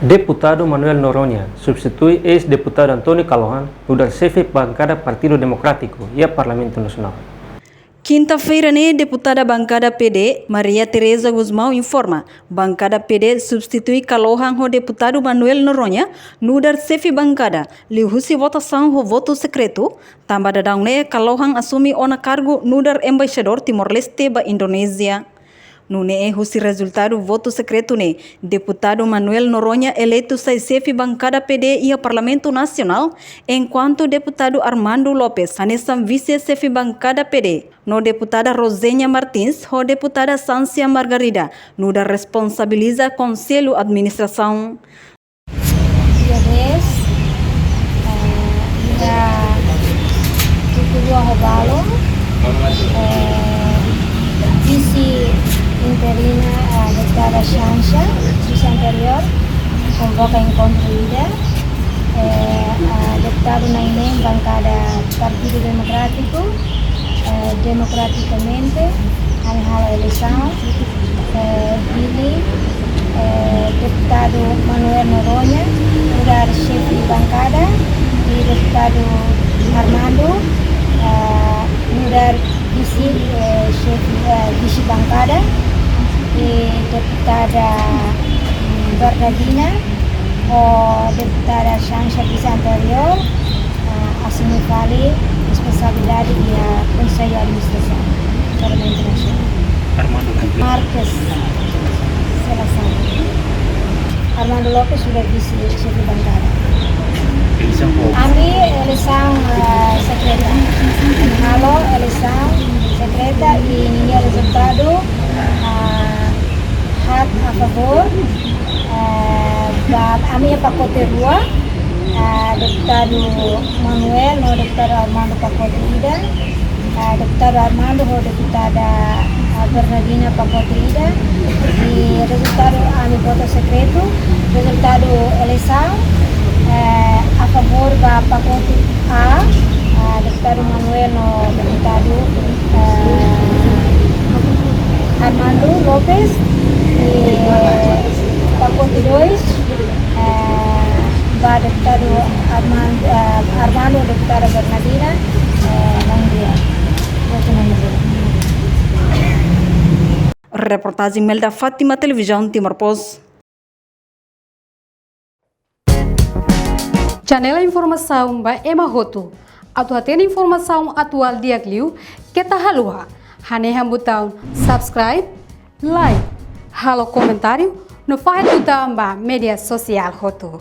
Deputado Manuel Noronha substitui ex-deputado Antônio Calohan no da chefe bancada Partido Democrático e a Parlamento Nacional. Quinta-feira, deputada bancada PD, Maria Teresa Guzmão, informa. Bancada PD substitui Calohan o deputado Manuel Noronha no da chefe bancada. Lihusi votação o voto secreto. Tambah dadang Calohan assume ona cargo no da embaixador Timor-Leste ba Indonésia. No husi resultado voto secreto deputado Manuel Noronha eleito sai chefe bancada PD e Parlamento Nacional, enquanto deputado Armando Lopes hanesam vice-chefe bancada PD. No deputada Rosenia Martins, o deputada Sancia Margarida, no da responsabiliza Conselho Administração. Dia 10, Tutuwa Hobalo, vice interina deputada Xanxa, vice anterior, convoca encontro ida, deputado Nainem, bancada Partido Democrático, democraticamente, hal eleição, pilih deputado Manuel Noronha, lugar chefe de bancada, e deputado Armando, lugar vice bancada, e deputada Bernardina, ou deputada Xanxa vice anterior, assumir kali responsabilidade da Conselho de Administração Parlamento Nacional. Marques Selasan. Armando Lopes sudah vice-chefe bancada. Kami eleição secreta. Halo eleição secreta e ini resultado hak a favor kami pacote 2 deputado Manuel no deputado Armando pacote ida, deputado Armando no deputada Bernardina pacote ida, e resultado kami voto secreto, resultado eleição a favor da pacote A, deputado Manuel no deputado Armando Lopes, e pacote 2 ba deputado Armando deputada Bernardina Nangria. Reportagem Melda Fátima, Televisão Timor Post. Janela informação ba Emahoto. Atual tem informação atual dia Gliu, que tá halua. Haneha botão subscribe, like, halo comentário, no faz botão ba media social hoto.